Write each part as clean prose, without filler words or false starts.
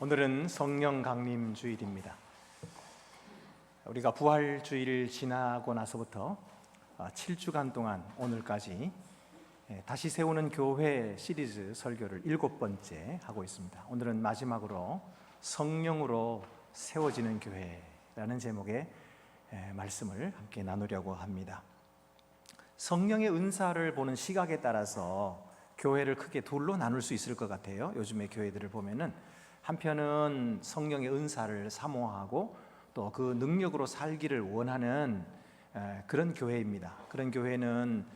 오늘은 성령 강림 주일입니다. 우리가 부활 주일을 지나고 나서부터 7주간 동안 오늘까지 다시 세우는 교회 시리즈 설교를 7번째 하고 있습니다. 오늘은 마지막으로 성령으로 세워지는 교회라는 제목의 말씀을 함께 나누려고 합니다. 성령의 은사를 보는 시각에 따라서 교회를 크게 둘로 나눌 수 있을 것 같아요. 요즘의 교회들을 보면은 한편은 성령의 은사를 사모하고 또 그 능력으로 살기를 원하는 그런 교회입니다. 그런 교회는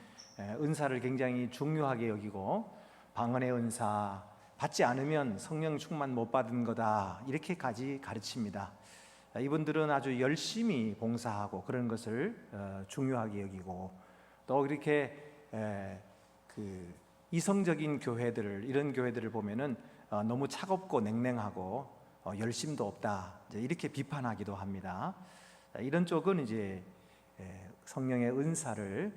은사를 굉장히 중요하게 여기고 방언의 은사 받지 않으면 성령 충만 못 받은 거다 이렇게까지 가르칩니다. 이분들은 아주 열심히 봉사하고 그런 것을 중요하게 여기고 또 이렇게 이성적인 교회들을 이런 교회들을 보면은 너무 차갑고 냉랭하고 열심도 없다 이렇게 비판하기도 합니다. 이런 쪽은 이제 성령의 은사를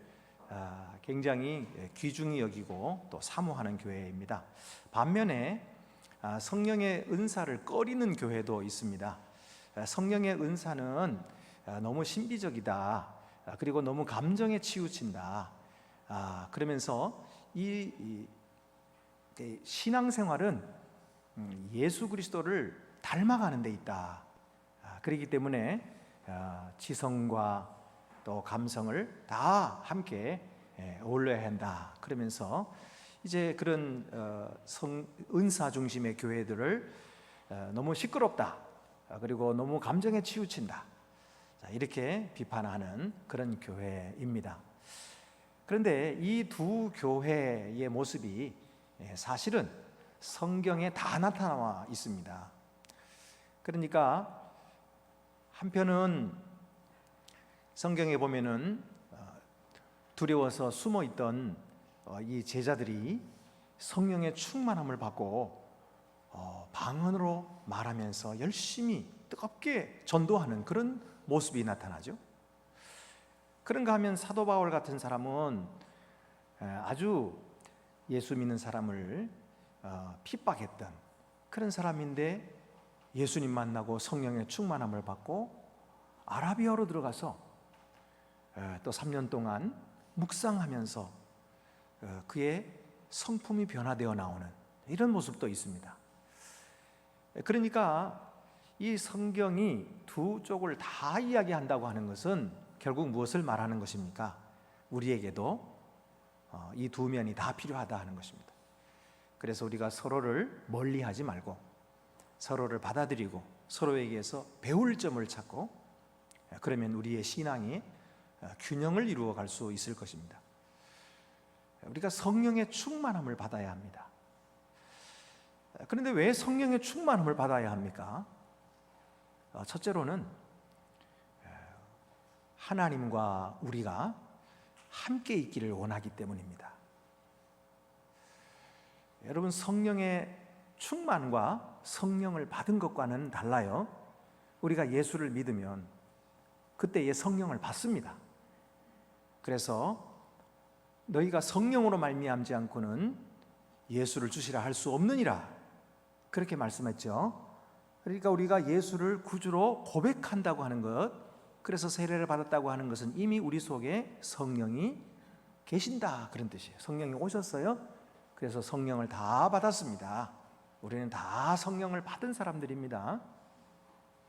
굉장히 귀중히 여기고 또 사모하는 교회입니다. 반면에 성령의 은사를 꺼리는 교회도 있습니다. 성령의 은사는 너무 신비적이다, 그리고 너무 감정에 치우친다, 그러면서 이 신앙생활은 예수 그리스도를 닮아가는 데 있다. 그렇기 때문에 지성과 또 감성을 다 함께 어울려야 한다. 그러면서 이제 그런 은사 중심의 교회들을 너무 시끄럽다, 그리고 너무 감정에 치우친다, 이렇게 비판하는 그런 교회입니다. 그런데 이 두 교회의 모습이 사실은 성경에 다 나타나와 있습니다. 그러니까 한편은 성경에 보면은 두려워서 숨어 있던 이 제자들이 성령의 충만함을 받고 방언으로 말하면서 열심히 뜨겁게 전도하는 그런 모습이 나타나죠. 그런가 하면 사도 바울 같은 사람은 아주 예수 믿는 사람을 핍박했던 그런 사람인데 예수님 만나고 성령의 충만함을 받고 아라비아로 들어가서 또 3년 동안 묵상하면서 그의 성품이 변화되어 나오는 이런 모습도 있습니다. 그러니까 이 성경이 두 쪽을 다 이야기한다고 하는 것은 결국 무엇을 말하는 것입니까? 우리에게도 이 두 면이 다 필요하다 하는 것입니다. 그래서 우리가 서로를 멀리하지 말고 서로를 받아들이고 서로에게서 배울 점을 찾고, 그러면 우리의 신앙이 균형을 이루어 갈 수 있을 것입니다. 우리가 성령의 충만함을 받아야 합니다. 그런데 왜 성령의 충만함을 받아야 합니까? 첫째로는 하나님과 우리가 함께 있기를 원하기 때문입니다. 여러분, 성령의 충만과 성령을 받은 것과는 달라요. 우리가 예수를 믿으면 그때의 성령을 받습니다. 그래서 너희가 성령으로 말미암지 않고는 예수를 주시라 할 수 없느니라, 그렇게 말씀했죠. 그러니까 우리가 예수를 구주로 고백한다고 하는 것, 그래서 세례를 받았다고 하는 것은 이미 우리 속에 성령이 계신다, 그런 뜻이에요. 성령이 오셨어요. 그래서 성령을 다 받았습니다. 우리는 다 성령을 받은 사람들입니다.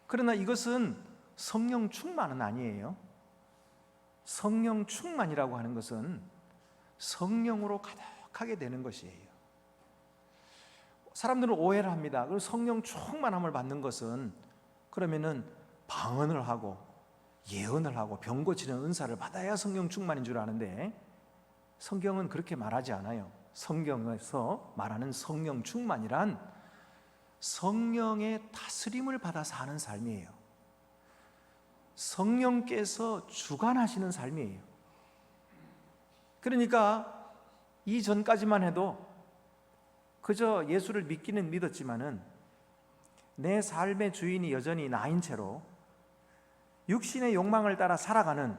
그러나 이것은 성령 충만은 아니에요. 성령 충만이라고 하는 것은 성령으로 가득하게 되는 것이에요. 사람들은 오해를 합니다. 성령 충만함을 받는 것은 그러면은 방언을 하고 예언을 하고 병 고치는 은사를 받아야 성령 충만인 줄 아는데, 성경은 그렇게 말하지 않아요. 성경에서 말하는 성령 충만이란 성령의 다스림을 받아 사는 삶이에요. 성령께서 주관하시는 삶이에요. 그러니까 이전까지만 해도 그저 예수를 믿기는 믿었지만은 내 삶의 주인이 여전히 나인 채로 육신의 욕망을 따라 살아가는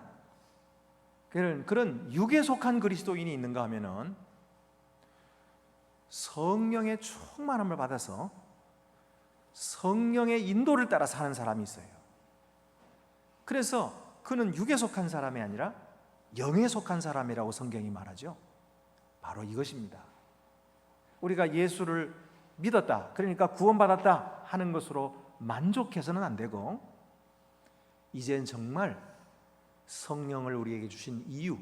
그런 육에 속한 그리스도인이 있는가 하면은 성령의 충만함을 받아서 성령의 인도를 따라 사는 사람이 있어요. 그래서 그는 육에 속한 사람이 아니라 영에 속한 사람이라고 성경이 말하죠. 바로 이것입니다. 우리가 예수를 믿었다, 그러니까 구원받았다 하는 것으로 만족해서는 안 되고, 이젠 정말 성령을 우리에게 주신 이유,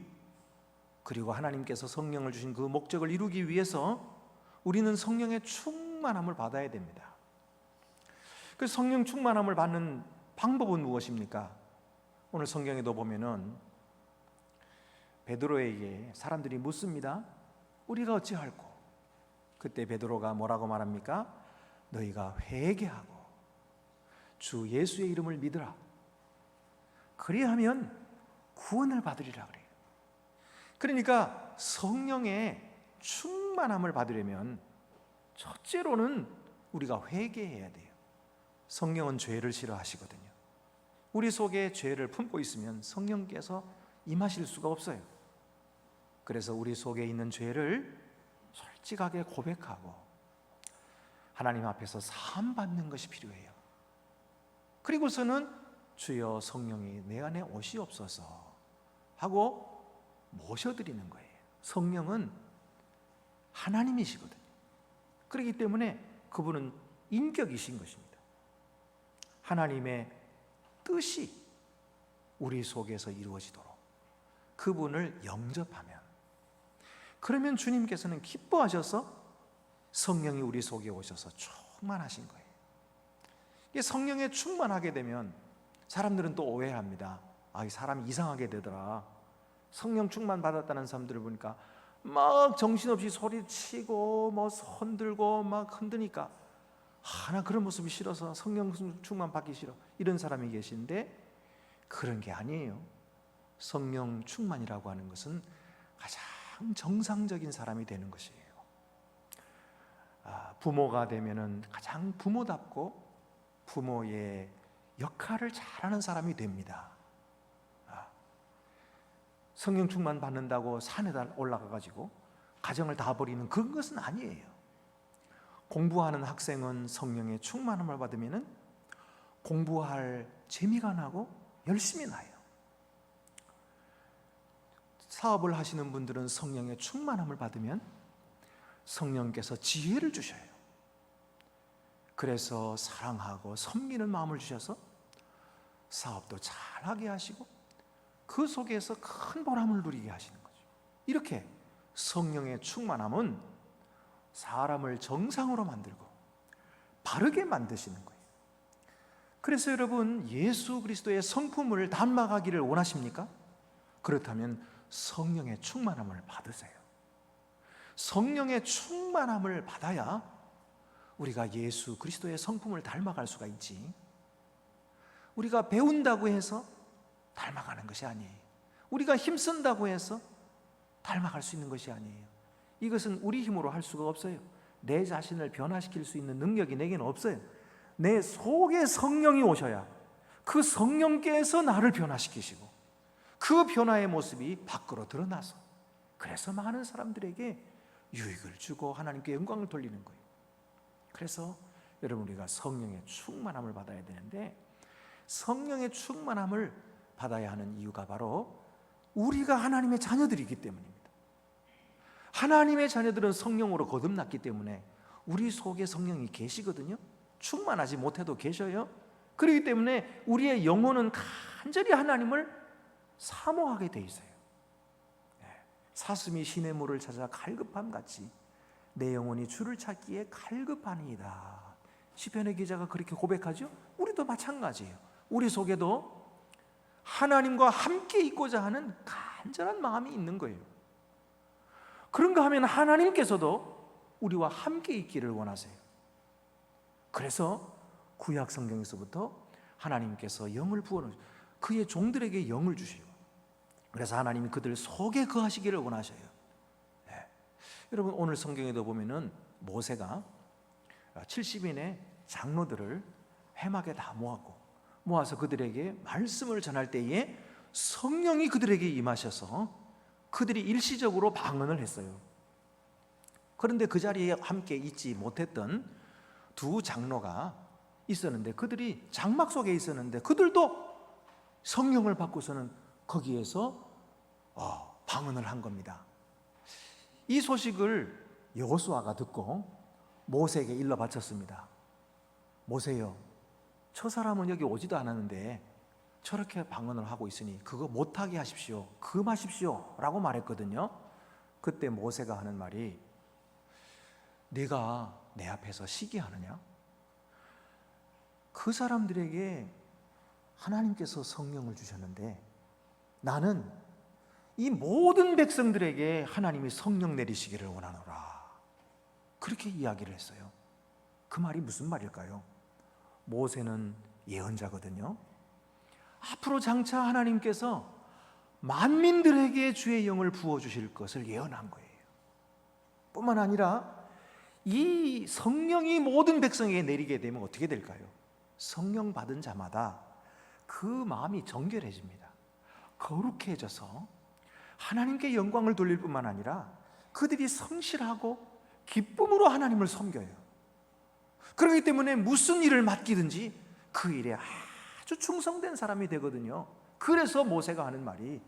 그리고 하나님께서 성령을 주신 그 목적을 이루기 위해서 우리는 성령의 충만함을 받아야 됩니다. 그 성령 충만함을 받는 방법은 무엇입니까? 오늘 성경에도 보면은 베드로에게 사람들이 묻습니다. 우리가 어찌할꼬? 그때 베드로가 뭐라고 말합니까? 너희가 회개하고 주 예수의 이름을 믿으라. 그리하면 구원을 받으리라 그래요. 그러니까 성령의 충만함을 받으려면 첫째로는 우리가 회개해야 돼요. 성령은 죄를 싫어하시거든요. 우리 속에 죄를 품고 있으면 성령께서 임하실 수가 없어요. 그래서 우리 속에 있는 죄를 솔직하게 고백하고 하나님 앞에서 사함 받는 것이 필요해요. 그리고서는 주여 성령이 내 안에 오시옵소서 하고 모셔드리는 거예요. 성령은 하나님이시거든요. 그렇기 때문에 그분은 인격이신 것입니다. 하나님의 뜻이 우리 속에서 이루어지도록 그분을 영접하면, 그러면 주님께서는 기뻐하셔서 성령이 우리 속에 오셔서 충만하신 거예요. 이게 성령에 충만하게 되면 사람들은 또 오해합니다. 이 사람이 이상하게 되더라. 성령 충만 받았다는 사람들을 보니까 막 정신없이 소리치고 뭐 손들고 막 흔드니까 나 그런 모습이 싫어서 성령 충만 받기 싫어, 이런 사람이 계신데, 그런 게 아니에요. 성령 충만이라고 하는 것은 가장 정상적인 사람이 되는 것이에요. 부모가 되면은 가장 부모답고 부모의 역할을 잘하는 사람이 됩니다. 성령 충만 받는다고 산에다 올라가가지고 가정을 다 버리는 그런 것은 아니에요. 공부하는 학생은 성령의 충만함을 받으면 공부할 재미가 나고 열심히 나요. 사업을 하시는 분들은 성령의 충만함을 받으면 성령께서 지혜를 주셔요. 그래서 사랑하고 섬기는 마음을 주셔서 사업도 잘하게 하시고 그 속에서 큰 보람을 누리게 하시는 거죠. 이렇게 성령의 충만함은 사람을 정상으로 만들고 바르게 만드시는 거예요. 그래서 여러분, 예수 그리스도의 성품을 닮아가기를 원하십니까? 그렇다면 성령의 충만함을 받으세요. 성령의 충만함을 받아야 우리가 예수 그리스도의 성품을 닮아갈 수가 있지, 우리가 배운다고 해서 닮아가는 것이 아니에요. 우리가 힘쓴다고 해서 닮아갈 수 있는 것이 아니에요. 이것은 우리 힘으로 할 수가 없어요. 내 자신을 변화시킬 수 있는 능력이 내게는 없어요. 내 속에 성령이 오셔야 그 성령께서 나를 변화시키시고 그 변화의 모습이 밖으로 드러나서, 그래서 많은 사람들에게 유익을 주고 하나님께 영광을 돌리는 거예요. 그래서 여러분, 우리가 성령의 충만함을 받아야 되는데, 성령의 충만함을 받아야 하는 이유가 바로 우리가 하나님의 자녀들이기 때문입니다. 하나님의 자녀들은 성령으로 거듭났기 때문에 우리 속에 성령이 계시거든요. 충만하지 못해도 계셔요. 그렇기 때문에 우리의 영혼은 간절히 하나님을 사모하게 돼 있어요. 사슴이 시냇물을 찾아 갈급함같이 내 영혼이 주를 찾기에 갈급하니이다. 시편의 기자가 그렇게 고백하죠. 우리도 마찬가지예요. 우리 속에도 하나님과 함께 있고자 하는 간절한 마음이 있는 거예요. 그런가 하면 하나님께서도 우리와 함께 있기를 원하세요. 그래서 구약 성경에서부터 하나님께서 영을 부어놓으시고 그의 종들에게 영을 주시고, 그래서 하나님이 그들 속에 거하시기를 원하셔요. 여러분, 오늘 성경에도 보면은 모세가 70인의 장로들을 회막에 다 모아서 그들에게 말씀을 전할 때에 성령이 그들에게 임하셔서 그들이 일시적으로 방언을 했어요. 그런데 그 자리에 함께 있지 못했던 두 장로가 있었는데, 그들이 장막 속에 있었는데 그들도 성령을 받고서는 거기에서 방언을 한 겁니다. 이 소식을 여호수아가 듣고 모세에게 일러 바쳤습니다. 모세여, 저 사람은 여기 오지도 않았는데 저렇게 방언을 하고 있으니 그거 못하게 하십시오, 금하십시오 라고 말했거든요. 그때 모세가 하는 말이, 네가 내 앞에서 시기하느냐? 그 사람들에게 하나님께서 성령을 주셨는데 나는 이 모든 백성들에게 하나님이 성령 내리시기를 원하노라, 그렇게 이야기를 했어요. 그 말이 무슨 말일까요? 모세는 예언자거든요. 앞으로 장차 하나님께서 만민들에게 주의 영을 부어주실 것을 예언한 거예요. 뿐만 아니라 이 성령이 모든 백성에게 내리게 되면 어떻게 될까요? 성령 받은 자마다 그 마음이 정결해집니다. 거룩해져서 하나님께 영광을 돌릴 뿐만 아니라 그들이 성실하고 기쁨으로 하나님을 섬겨요. 그렇기 때문에 무슨 일을 맡기든지 그 일에 아주 충성된 사람이 되거든요. 그래서 모세가 하는 말이,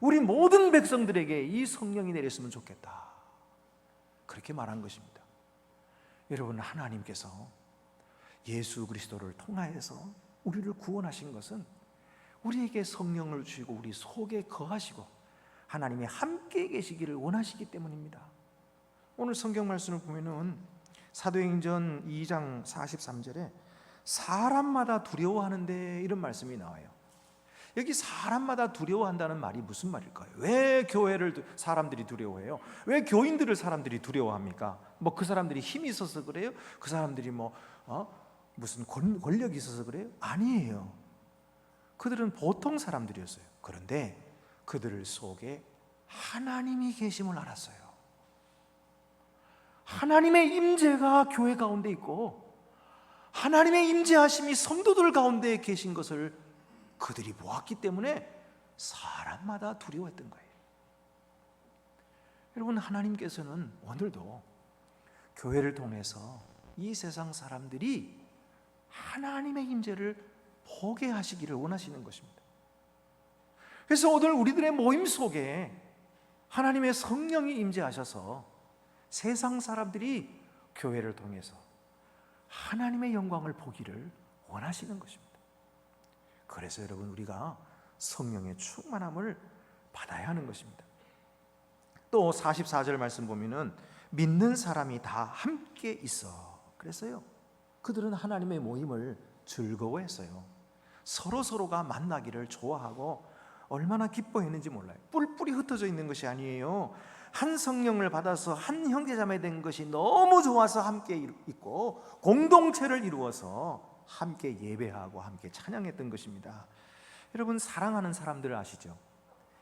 우리 모든 백성들에게 이 성령이 내렸으면 좋겠다, 그렇게 말한 것입니다. 여러분, 하나님께서 예수 그리스도를 통하여서 우리를 구원하신 것은 우리에게 성령을 주시고 우리 속에 거하시고 하나님이 함께 계시기를 원하시기 때문입니다. 오늘 성경 말씀을 보면은 사도행전 2장 43절에 사람마다 두려워하는데 이런 말씀이 나와요. 여기 사람마다 두려워한다는 말이 무슨 말일까요? 왜 교회를 사람들이 두려워해요? 왜 교인들을 사람들이 두려워합니까? 뭐 그 사람들이 힘이 있어서 그래요? 그 사람들이 무슨 권력이 있어서 그래요? 아니에요. 그들은 보통 사람들이었어요. 그런데 그들 속에 하나님이 계심을 알았어요. 하나님의 임재가 교회 가운데 있고 하나님의 임재하심이 성도들 가운데 계신 것을 그들이 보았기 때문에 사람마다 두려워했던 거예요. 여러분, 하나님께서는 오늘도 교회를 통해서 이 세상 사람들이 하나님의 임재를 보게 하시기를 원하시는 것입니다. 그래서 오늘 우리들의 모임 속에 하나님의 성령이 임재하셔서 세상 사람들이 교회를 통해서 하나님의 영광을 보기를 원하시는 것입니다. 그래서 여러분, 우리가 성령의 충만함을 받아야 하는 것입니다. 또 44절 말씀 보면은 믿는 사람이 다 함께 있어 그랬어요. 그들은 하나님의 모임을 즐거워했어요. 서로가 만나기를 좋아하고 얼마나 기뻐했는지 몰라요. 뿔뿔이 흩어져 있는 것이 아니에요. 한 성령을 받아서 한 형제자매 된 것이 너무 좋아서 함께 있고 공동체를 이루어서 함께 예배하고 함께 찬양했던 것입니다. 여러분, 사랑하는 사람들 아시죠?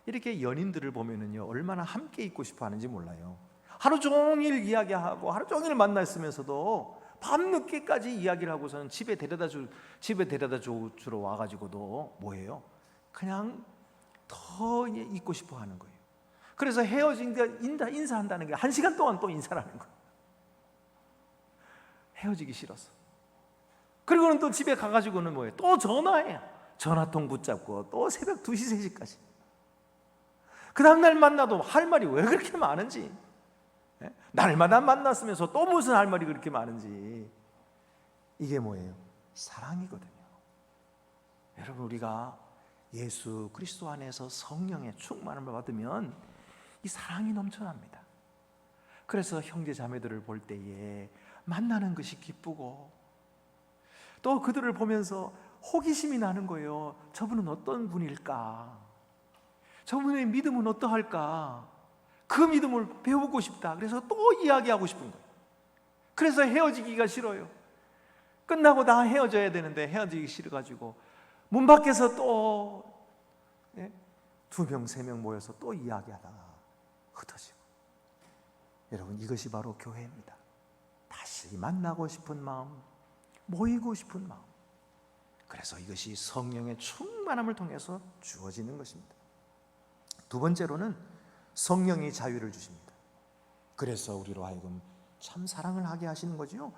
이렇게 연인들을 보면은요, 얼마나 함께 있고 싶어 하는지 몰라요. 하루 종일 이야기하고 하루 종일 만나 있으면서도 밤늦게까지 이야기를 하고서는 집에 데려다 주러 와가지고도 뭐예요? 그냥 더 있고 싶어 하는 거예요. 그래서 헤어진다 인사한다는 게 1시간 동안 또 인사를 하는 거예요. 헤어지기 싫어서. 그리고는 또 집에 가가지고는 뭐예요? 또 전화해요. 전화통 붙잡고 또 새벽 2시, 3시까지. 그 다음날 만나도 할 말이 왜 그렇게 많은지, 날마다 만났으면서 또 무슨 할 말이 그렇게 많은지, 이게 뭐예요? 사랑이거든요. 여러분, 우리가 예수 그리스도 안에서 성령의 충만함을 받으면 이 사랑이 넘쳐납니다. 그래서 형제 자매들을 볼 때에 만나는 것이 기쁘고 또 그들을 보면서 호기심이 나는 거예요. 저분은 어떤 분일까? 저분의 믿음은 어떠할까? 그 믿음을 배우고 싶다. 그래서 또 이야기하고 싶은 거예요. 그래서 헤어지기가 싫어요. 끝나고 다 헤어져야 되는데 헤어지기 싫어가지고 문 밖에서 또 2명, 3명 모여서 또 이야기하다가 흩어지고. 여러분, 이것이 바로 교회입니다. 다시 만나고 싶은 마음, 모이고 싶은 마음. 그래서 이것이 성령의 충만함을 통해서 주어지는 것입니다. 두 번째로는 성령이 자유를 주십니다. 그래서 우리로 하여금 참 사랑을 하게 하시는 거지요.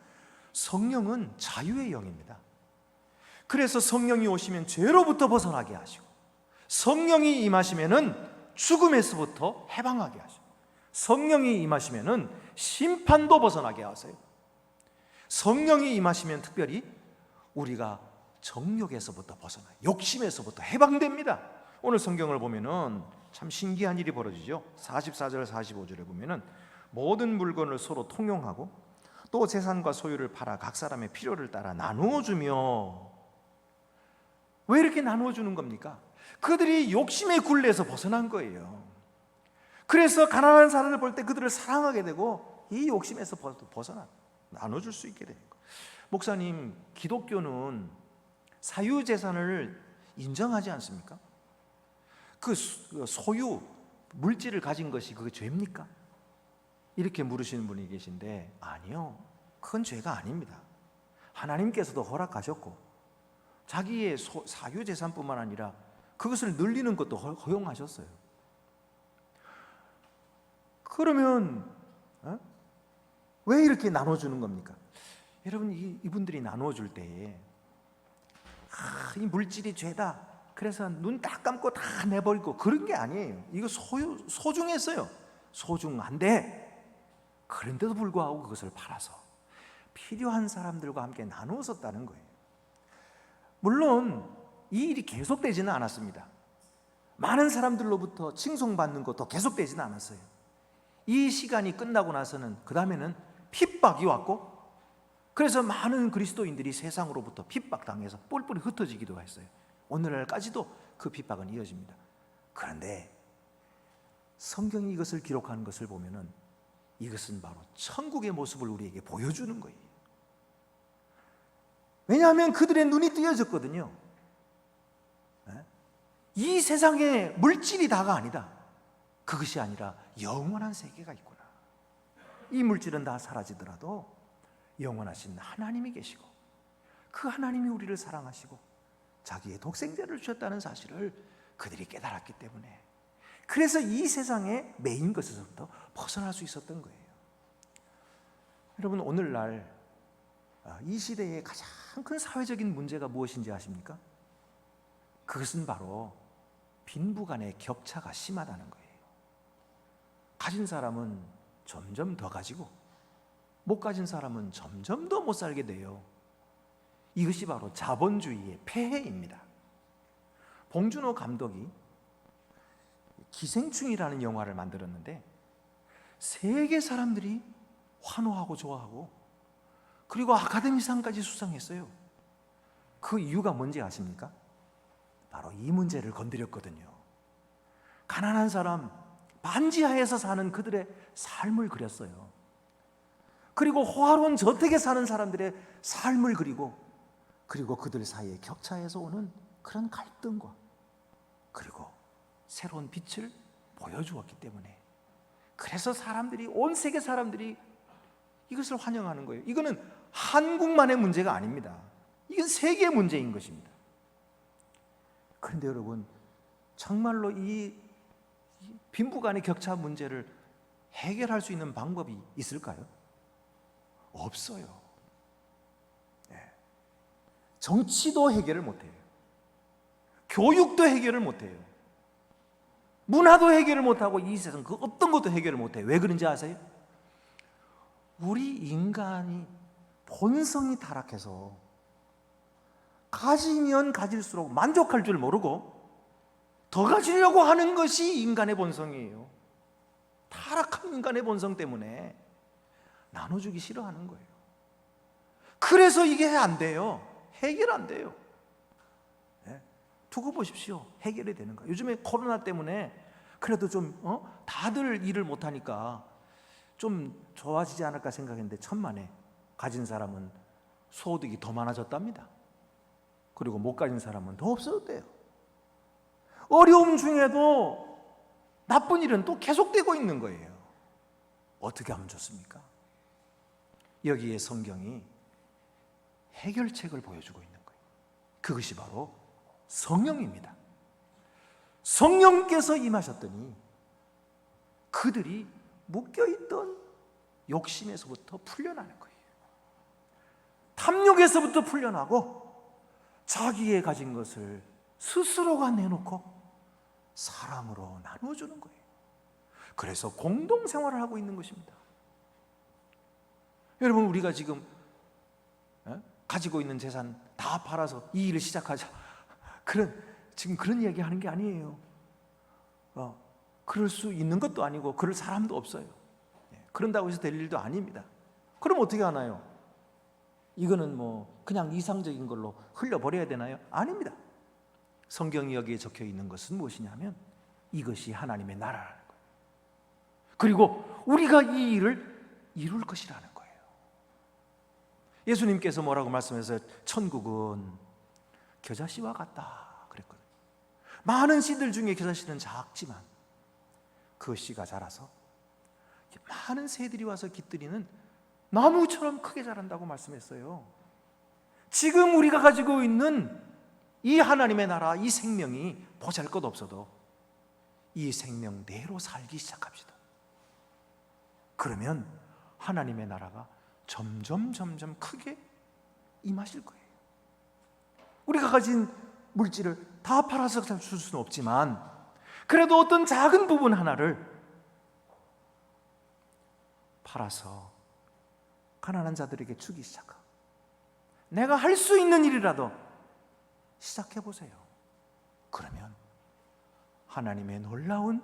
성령은 자유의 영입니다. 그래서 성령이 오시면 죄로부터 벗어나게 하시고, 성령이 임하시면은 죽음에서부터 해방하게 하시고, 성령이 임하시면은 심판도 벗어나게 하세요. 성령이 임하시면 특별히 우리가 정욕에서부터 벗어나요. 욕심에서부터 해방됩니다. 오늘 성경을 보면은 참 신기한 일이 벌어지죠. 44절 45절에 보면은 모든 물건을 서로 통용하고 또 재산과 소유를 팔아 각 사람의 필요를 따라 나누어 주며. 왜 이렇게 나누어 주는 겁니까? 그들이 욕심의 굴레에서 벗어난 거예요. 그래서 가난한 사람을 볼 때 그들을 사랑하게 되고 이 욕심에서 벗어나 나눠줄 수 있게 되는 거예요. 목사님, 기독교는 사유재산을 인정하지 않습니까? 그 소유, 물질을 가진 것이 그게 죄입니까? 이렇게 물으시는 분이 계신데, 아니요, 그건 죄가 아닙니다. 하나님께서도 허락하셨고 자기의 사유재산뿐만 아니라 그것을 늘리는 것도 허용하셨어요. 그러면 왜 이렇게 나눠주는 겁니까? 여러분, 이분들이 나눠줄 때에 이 물질이 죄다, 그래서 눈 딱 감고 다 내버리고 그런 게 아니에요. 이거 소중했어요. 소중한데 그런데도 불구하고 그것을 팔아서 필요한 사람들과 함께 나누어 썼다는 거예요. 물론 이 일이 계속되지는 않았습니다. 많은 사람들로부터 칭송받는 것도 계속되지는 않았어요. 이 시간이 끝나고 나서는 그 다음에는 핍박이 왔고, 그래서 많은 그리스도인들이 세상으로부터 핍박당해서 뿔뿔이 흩어지기도 했어요. 오늘날까지도 그 핍박은 이어집니다. 그런데 성경이 이것을 기록하는 것을 보면은 이것은 바로 천국의 모습을 우리에게 보여주는 거예요. 왜냐하면 그들의 눈이 뜨여졌거든요. 이 세상에 물질이 다가 아니다. 그것이 아니라 영원한 세계가 있구나. 이 물질은 다 사라지더라도 영원하신 하나님이 계시고 그 하나님이 우리를 사랑하시고 자기의 독생자를 주셨다는 사실을 그들이 깨달았기 때문에, 그래서 이 세상에 매인 것에서부터 벗어날 수 있었던 거예요. 여러분, 오늘날 이 시대의 가장 큰 사회적인 문제가 무엇인지 아십니까? 그것은 바로 빈부간의 격차가 심하다는 거예요. 가진 사람은 점점 더 가지고 못 가진 사람은 점점 더 못 살게 돼요. 이것이 바로 자본주의의 폐해입니다. 봉준호 감독이 기생충이라는 영화를 만들었는데 세계 사람들이 환호하고 좋아하고 그리고 아카데미상까지 수상했어요. 그 이유가 뭔지 아십니까? 바로 이 문제를 건드렸거든요. 가난한 사람, 반지하에서 사는 그들의 삶을 그렸어요. 그리고 호화로운 저택에 사는 사람들의 삶을 그리고 그들 사이의 격차에서 오는 그런 갈등과 그리고 새로운 빛을 보여주었기 때문에, 그래서 사람들이, 온 세계 사람들이 이것을 환영하는 거예요. 이거는 한국만의 문제가 아닙니다. 이건 세계의 문제인 것입니다. 그런데 여러분, 정말로 이 빈부간의 격차 문제를 해결할 수 있는 방법이 있을까요? 없어요. 정치도 해결을 못해요. 교육도 해결을 못해요. 문화도 해결을 못하고 이 세상 그 어떤 것도 해결을 못해요. 왜 그런지 아세요? 우리 인간이 본성이 타락해서 가지면 가질수록 만족할 줄 모르고 더 가지려고 하는 것이 인간의 본성이에요. 타락한 인간의 본성 때문에 나눠주기 싫어하는 거예요. 그래서 이게 안 돼요. 해결 안 돼요. 두고 보십시오. 해결이 되는 거예요. 요즘에 코로나 때문에 그래도 좀 다들 일을 못하니까 좀 좋아지지 않을까 생각했는데 천만에 가진 사람은 소득이 더 많아졌답니다. 그리고 못 가진 사람은 더 없어졌대요. 어려움 중에도 나쁜 일은 또 계속되고 있는 거예요. 어떻게 하면 좋습니까? 여기에 성경이 해결책을 보여주고 있는 거예요. 그것이 바로 성령입니다. 성령께서 임하셨더니 그들이 묶여있던 욕심에서부터 풀려나는 거예요. 탐욕에서부터 풀려나고 자기의 가진 것을 스스로가 내놓고 사랑으로 나누어주는 거예요. 그래서 공동생활을 하고 있는 것입니다. 여러분, 우리가 지금 가지고 있는 재산 다 팔아서 이 일을 시작하자, 지금 그런 이야기 하는 게 아니에요. 그럴 수 있는 것도 아니고 그럴 사람도 없어요. 그런다고 해서 될 일도 아닙니다. 그럼 어떻게 하나요? 이거는 그냥 이상적인 걸로 흘려버려야 되나요? 아닙니다. 성경이 여기에 적혀 있는 것은 무엇이냐면 이것이 하나님의 나라라는 거예요. 그리고 우리가 이 일을 이룰 것이라는 거예요. 예수님께서 뭐라고 말씀하세요? 천국은 겨자씨와 같다 그랬거든요. 많은 씨들 중에 겨자씨는 작지만 그 씨가 자라서 많은 새들이 와서 깃들이는 나무처럼 크게 자란다고 말씀했어요. 지금 우리가 가지고 있는 이 하나님의 나라, 이 생명이 보잘것없어도 이 생명대로 살기 시작합시다. 그러면 하나님의 나라가 점점 크게 임하실 거예요. 우리가 가진 물질을 다 팔아서 줄 수는 없지만 그래도 어떤 작은 부분 하나를 팔아서 가난한 자들에게 주기 시작하고, 내가 할 수 있는 일이라도 시작해 보세요. 그러면 하나님의 놀라운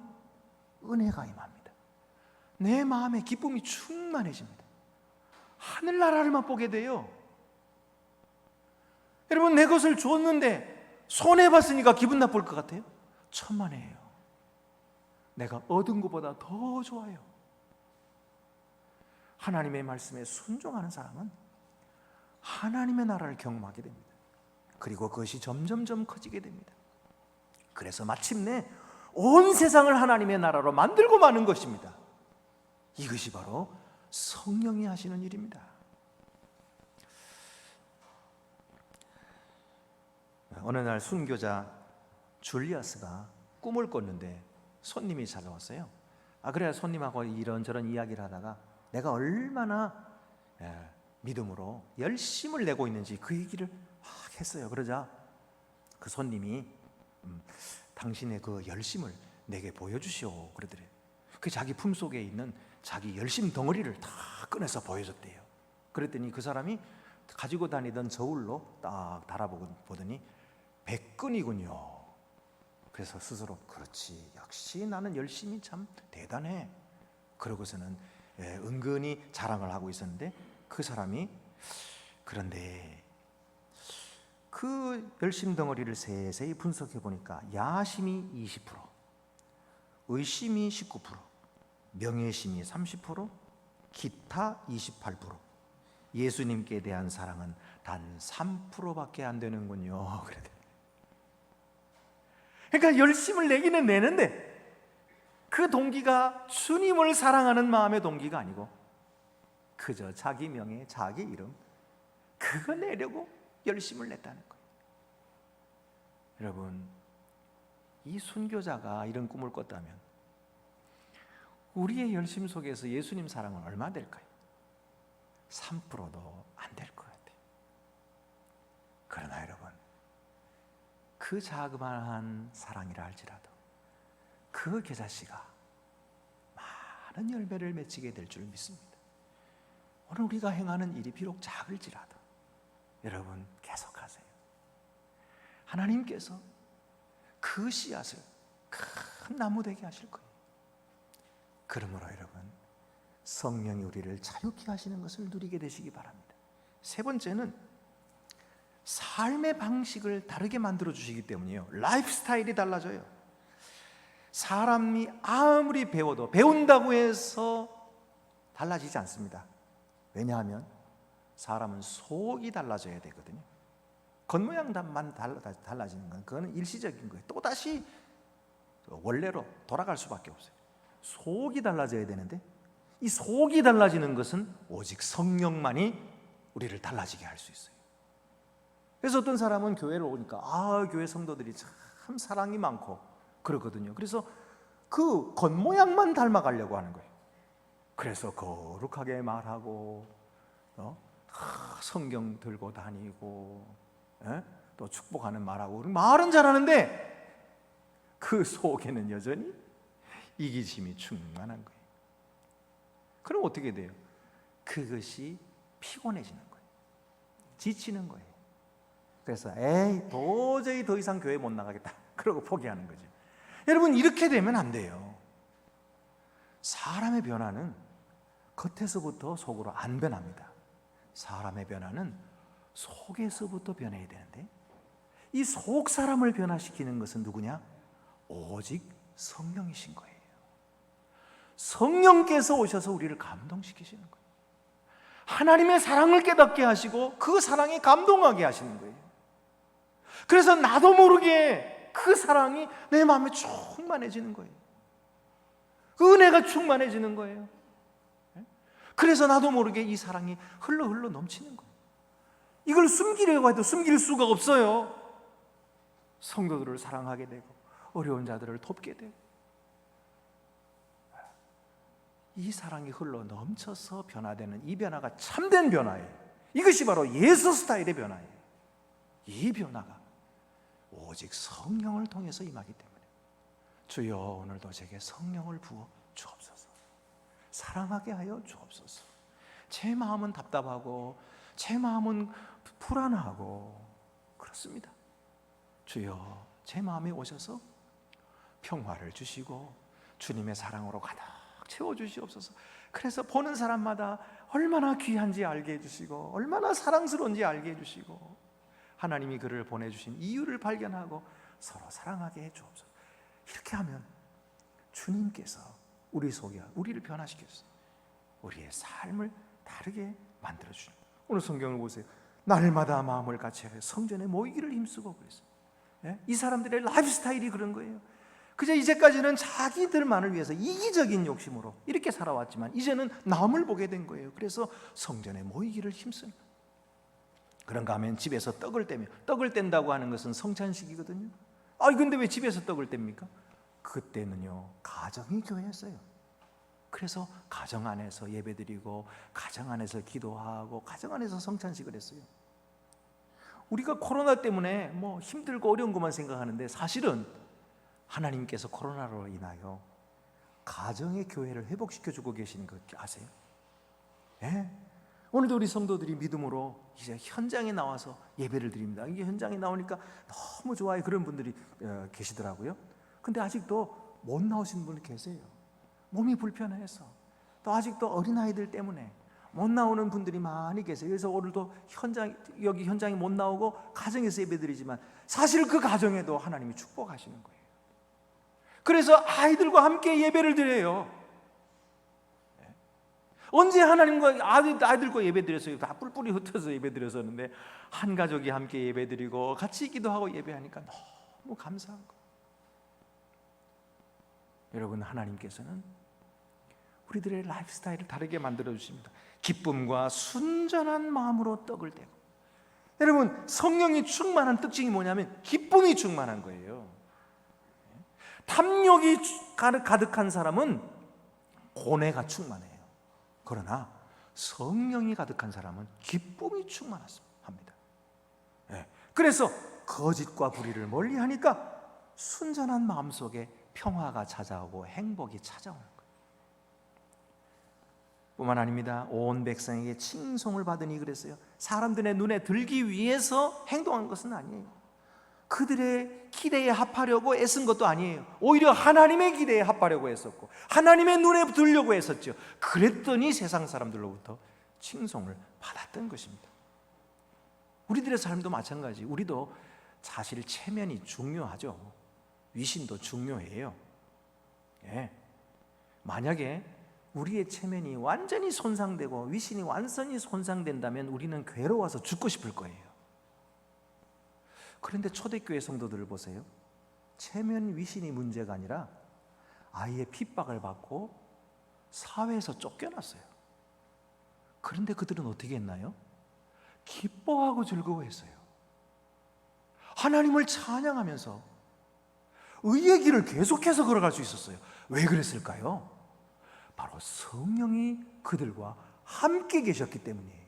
은혜가 임합니다. 내 마음에 기쁨이 충만해집니다. 하늘나라를 맛보게 돼요. 여러분, 내 것을 줬는데 손해봤으니까 기분 나쁠 것 같아요? 천만에요. 내가 얻은 것보다 더 좋아요. 하나님의 말씀에 순종하는 사람은 하나님의 나라를 경험하게 됩니다. 그리고 그것이 점점 커지게 됩니다. 그래서 마침내 온 세상을 하나님의 나라로 만들고 마는 것입니다. 이것이 바로 성령이 하시는 일입니다. 어느 날 순교자 줄리아스가 꿈을 꿨는데 손님이 찾아왔어요. 그래야 손님하고 이런저런 이야기를 하다가 내가 얼마나 믿음으로 열심을 내고 있는지 그 얘기를 막 했어요. 그러자 그 손님이 당신의 그 열심을 내게 보여주시오 그러더래요. 그 자기 품속에 있는 자기 열심 덩어리를 다 꺼내서 보여줬대요. 그랬더니 그 사람이 가지고 다니던 저울로 딱 달아보더니 100근이군요. 그래서 스스로 그렇지, 역시 나는 열심히 참 대단해. 그러고서는 은근히 자랑을 하고 있었는데 그 사람이 그런데 그 열심 덩어리를 세세히 분석해 보니까 야심이 20%, 의심이 19%, 명예심이 30%, 기타 28%, 예수님께 대한 사랑은 단 3%밖에 안 되는군요. 그러니까 열심을 내기는 내는데 그 동기가 주님을 사랑하는 마음의 동기가 아니고 그저 자기 명예, 자기 이름 그거 내려고 열심을 냈다는 거예요. 여러분, 이 순교자가 이런 꿈을 꿨다면 우리의 열심 속에서 예수님 사랑은 얼마 될까요? 3%도 안 될 것 같아요. 그러나 여러분, 그 자그마한 사랑이라 할지라도 그 겨자씨가 많은 열매를 맺히게 될 줄 믿습니다. 오늘 우리가 행하는 일이 비록 작을지라도 여러분 계속하세요. 하나님께서 그 씨앗을 큰 나무 되게 하실 거예요. 그러므로 여러분, 성령이 우리를 자유케 하시는 것을 누리게 되시기 바랍니다. 세 번째는 삶의 방식을 다르게 만들어 주시기 때문이에요. 라이프 스타일이 달라져요. 사람이 아무리 배워도 배운다고 해서 달라지지 않습니다. 왜냐하면 사람은 속이 달라져야 되거든요. 겉모양만 달라지는 건 그거는 일시적인 거예요. 또다시 원래로 돌아갈 수밖에 없어요. 속이 달라져야 되는데 이 속이 달라지는 것은 오직 성령만이 우리를 달라지게 할 수 있어요. 그래서 어떤 사람은 교회를 오니까 교회 성도들이 참 사랑이 많고 그러거든요. 그래서 그 겉모양만 닮아가려고 하는 거예요. 그래서 거룩하게 말하고 성경 들고 다니고 또 축복하는 말하고 말은 잘하는데 그 속에는 여전히 이기심이 충만한 거예요. 그럼 어떻게 돼요? 그것이 피곤해지는 거예요. 지치는 거예요. 그래서 도저히 더 이상 교회 못 나가겠다 그러고 포기하는 거죠. 여러분, 이렇게 되면 안 돼요. 사람의 변화는 겉에서부터 속으로 안 변합니다. 사람의 변화는 속에서부터 변해야 되는데, 이 속 사람을 변화시키는 것은 누구냐? 오직 성령이신 거예요. 성령께서 오셔서 우리를 감동시키시는 거예요. 하나님의 사랑을 깨닫게 하시고 그 사랑에 감동하게 하시는 거예요. 그래서 나도 모르게 그 사랑이 내 마음에 충만해지는 거예요. 그 은혜가 충만해지는 거예요. 그래서 나도 모르게 이 사랑이 흘러 넘치는 거예요. 이걸 숨기려고 해도 숨길 수가 없어요. 성도들을 사랑하게 되고 어려운 자들을 돕게 되고, 이 사랑이 흘러 넘쳐서 변화되는 이 변화가 참된 변화예요. 이것이 바로 예수 스타일의 변화예요. 이 변화가 오직 성령을 통해서 임하기 때문에, 주여 오늘도 제게 성령을 부어 주옵소서. 사랑하게 하여 주옵소서. 제 마음은 답답하고 제 마음은 불안하고 그렇습니다. 주여 제 마음에 오셔서 평화를 주시고 주님의 사랑으로 가득 채워주시옵소서. 그래서 보는 사람마다 얼마나 귀한지 알게 해주시고 얼마나 사랑스러운지 알게 해주시고 하나님이 그를 보내주신 이유를 발견하고 서로 사랑하게 해주옵소서. 이렇게 하면 주님께서 우리 속에 우리를 변화시켰어요. 우리의 삶을 다르게 만들어주는, 오늘 성경을 보세요. 날마다 마음을 같이 하여 성전에 모이기를 힘쓰고 그랬어요. 이 사람들의 라이프 스타일이 그런 거예요. 그저 이제까지는 자기들만을 위해서 이기적인 욕심으로 이렇게 살아왔지만 이제는 남을 보게 된 거예요. 그래서 성전에 모이기를 힘쓰는, 그런가 하면 집에서 떡을 떼며, 떡을 뗀다고 하는 것은 성찬식이거든요. 근데 왜 집에서 떡을 뗍니까? 그때는요 가정이 교회였어요. 그래서 가정 안에서 예배드리고 가정 안에서 기도하고 가정 안에서 성찬식을 했어요. 우리가 코로나 때문에 뭐 힘들고 어려운 것만 생각하는데 사실은 하나님께서 코로나로 인하여 가정의 교회를 회복시켜주고 계시는 거 아세요? 오늘도 우리 성도들이 믿음으로 이제 현장에 나와서 예배를 드립니다. 이게 현장에 나오니까 너무 좋아요. 그런 분들이 계시더라고요. 근데 아직도 못 나오시는 분이 계세요. 몸이 불편해서, 또 아직도 어린아이들 때문에 못 나오는 분들이 많이 계세요. 그래서 오늘도 여기 현장에 못 나오고 가정에서 예배드리지만 사실 그 가정에도 하나님이 축복하시는 거예요. 그래서 아이들과 함께 예배를 드려요. 언제 하나님과 아이들과 예배드렸어요? 다 뿔뿔이 흩어서 예배드렸었는데 한 가족이 함께 예배드리고 같이 기도하고 예배하니까 너무 감사한 거예요. 여러분, 하나님께서는 우리들의 라이프 스타일을 다르게 만들어 주십니다. 기쁨과 순전한 마음으로 떡을 떼고. 여러분, 성령이 충만한 특징이 뭐냐면 기쁨이 충만한 거예요. 탐욕이 가득한 사람은 고뇌가 충만해요. 그러나 성령이 가득한 사람은 기쁨이 충만합니다. 그래서 거짓과 불의를 멀리하니까 순전한 마음속에 평화가 찾아오고 행복이 찾아오는 거예요. 뿐만 아닙니다. 온 백성에게 칭송을 받으니 그랬어요. 사람들의 눈에 들기 위해서 행동한 것은 아니에요. 그들의 기대에 합하려고 애쓴 것도 아니에요. 오히려 하나님의 기대에 합하려고 했었고 하나님의 눈에 들려고 했었죠. 그랬더니 세상 사람들로부터 칭송을 받았던 것입니다. 우리들의 삶도 마찬가지. 우리도 사실 체면이 중요하죠. 위신도 중요해요. 만약에 우리의 체면이 완전히 손상되고 위신이 완전히 손상된다면 우리는 괴로워서 죽고 싶을 거예요. 그런데 초대교회 성도들을 보세요. 체면 위신이 문제가 아니라 아예 핍박을 받고 사회에서 쫓겨났어요. 그런데 그들은 어떻게 했나요? 기뻐하고 즐거워했어요. 하나님을 찬양하면서 의의 길을 계속해서 걸어갈 수 있었어요. 왜 그랬을까요? 바로 성령이 그들과 함께 계셨기 때문이에요.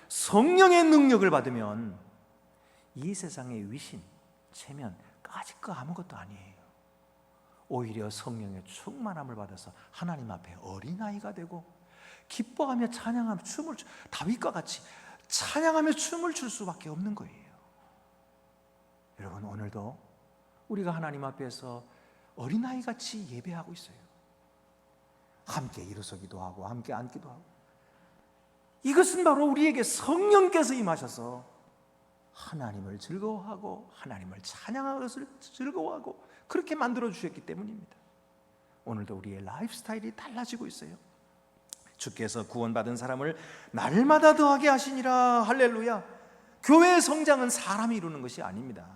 성령의 능력을 받으면 이 세상의 위신, 체면, 까짓 거 아무것도 아니에요. 오히려 성령의 충만함을 받아서 하나님 앞에 어린아이가 되고 기뻐하며 찬양하며 다윗과 같이 찬양하며 춤을 출 수밖에 없는 거예요. 여러분, 오늘도 우리가 하나님 앞에서 어린아이같이 예배하고 있어요. 함께 일어서기도 하고 함께 앉기도 하고. 이것은 바로 우리에게 성령께서 임하셔서 하나님을 즐거워하고 하나님을 찬양하는 것을 즐거워하고 그렇게 만들어 주셨기 때문입니다. 오늘도 우리의 라이프 스타일이 달라지고 있어요. 주께서 구원받은 사람을 날마다 더하게 하시니라. 할렐루야. 교회의 성장은 사람이 이루는 것이 아닙니다.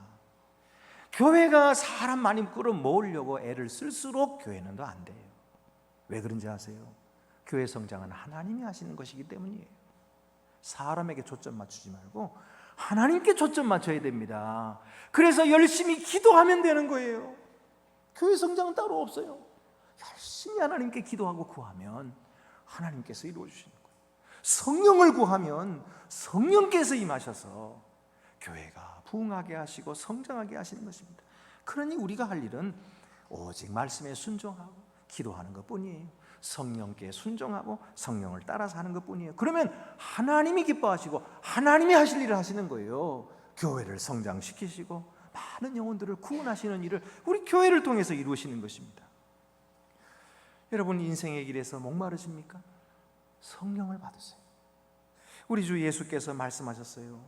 교회가 사람 많이 끌어모으려고 애를 쓸수록 교회는 더 안 돼요. 왜 그런지 아세요? 교회 성장은 하나님이 하시는 것이기 때문이에요. 사람에게 초점 맞추지 말고 하나님께 초점 맞춰야 됩니다. 그래서 열심히 기도하면 되는 거예요. 교회 성장은 따로 없어요. 열심히 하나님께 기도하고 구하면 하나님께서 이루어주시는 거예요. 성령을 구하면 성령께서 임하셔서 교회가 부흥하게 하시고 성장하게 하시는 것입니다. 그러니 우리가 할 일은 오직 말씀에 순종하고 기도하는 것뿐이에요. 성령께 순종하고 성령을 따라서 하는 것뿐이에요. 그러면 하나님이 기뻐하시고 하나님이 하실 일을 하시는 거예요. 교회를 성장시키시고 많은 영혼들을 구원하시는 일을 우리 교회를 통해서 이루시는 것입니다. 여러분, 인생의 길에서 목마르십니까? 성령을 받으세요. 우리 주 예수께서 말씀하셨어요.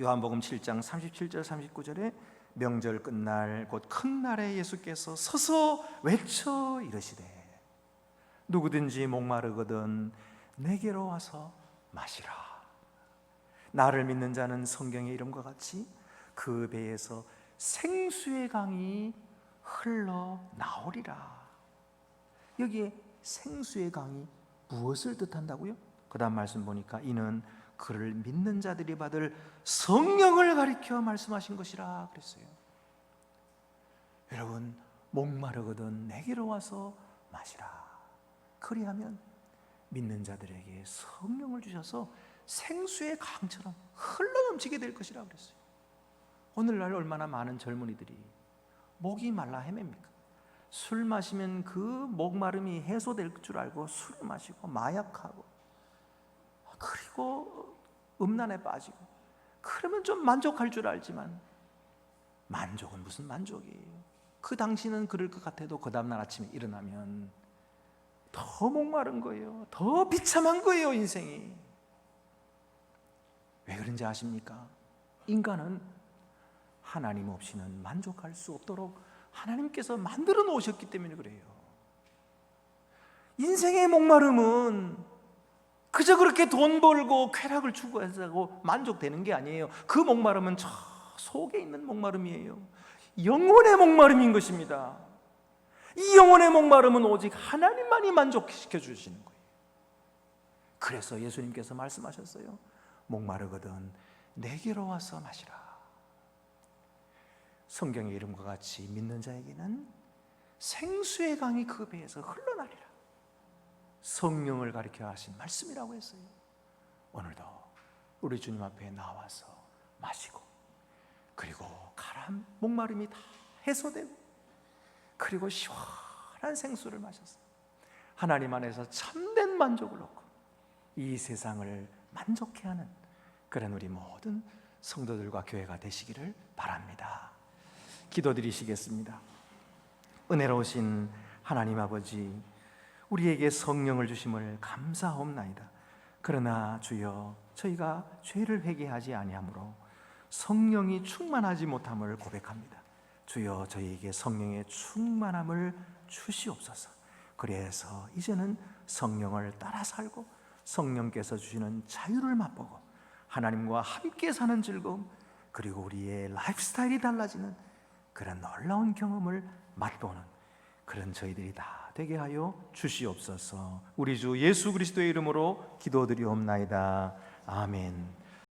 요한복음 7장 37절 39절에 명절 끝날 곧 큰 날에 예수께서 서서 외쳐 이르시되 누구든지 목마르거든 내게로 와서 마시라. 나를 믿는 자는 성경의 이름과 같이 그 배에서 생수의 강이 흘러나오리라. 여기에 생수의 강이 무엇을 뜻한다고요? 그 다음 말씀 보니까 이는 그를 믿는 자들이 받을 성령을 가리켜 말씀하신 것이라 그랬어요. 여러분, 목마르거든 내게로 와서 마시라. 그리하면 믿는 자들에게 성령을 주셔서 생수의 강처럼 흘러넘치게 될 것이라 그랬어요. 오늘날 얼마나 많은 젊은이들이 목이 말라 헤맵니까? 술 마시면 그 목마름이 해소될 줄 알고 술을 마시고 마약하고 그리고 음란에 빠지고 그러면 좀 만족할 줄 알지만 만족은 무슨 만족이에요. 그 당시는 그럴 것 같아도 그 다음날 아침에 일어나면 더 목마른 거예요. 더 비참한 거예요, 인생이. 왜 그런지 아십니까? 인간은 하나님 없이는 만족할 수 없도록 하나님께서 만들어 놓으셨기 때문에 그래요. 인생의 목마름은 그저 그렇게 돈 벌고 쾌락을 추구해서 만족되는 게 아니에요. 그 목마름은 저 속에 있는 목마름이에요. 영혼의 목마름인 것입니다. 이 영혼의 목마름은 오직 하나님만이 만족시켜 주시는 거예요. 그래서 예수님께서 말씀하셨어요. 목마르거든 내게로 와서 마시라. 성경의 이름과 같이 믿는 자에게는 생수의 강이 그 배에서 흘러나리라. 성령을 가리켜 하신 말씀이라고 했어요. 오늘도 우리 주님 앞에 나와서 마시고 그리고 가람 목마름이 다 해소되고 그리고 시원한 생수를 마셔서 하나님 안에서 참된 만족을 얻고 이 세상을 만족해 하는 그런 우리 모든 성도들과 교회가 되시기를 바랍니다. 기도드리시겠습니다. 은혜로우신 하나님 아버지, 우리에게 성령을 주심을 감사하옵나이다. 그러나 주여, 저희가 죄를 회개하지 아니하므로 성령이 충만하지 못함을 고백합니다. 주여, 저희에게 성령의 충만함을 주시옵소서. 그래서 이제는 성령을 따라 살고 성령께서 주시는 자유를 맛보고 하나님과 함께 사는 즐거움, 그리고 우리의 라이프 스타일이 달라지는 그런 놀라운 경험을 맛보는 그런 저희들이 다 되게 하여 주시옵소서. 우리 주 예수 그리스도의 이름으로 기도드리옵나이다. 아멘.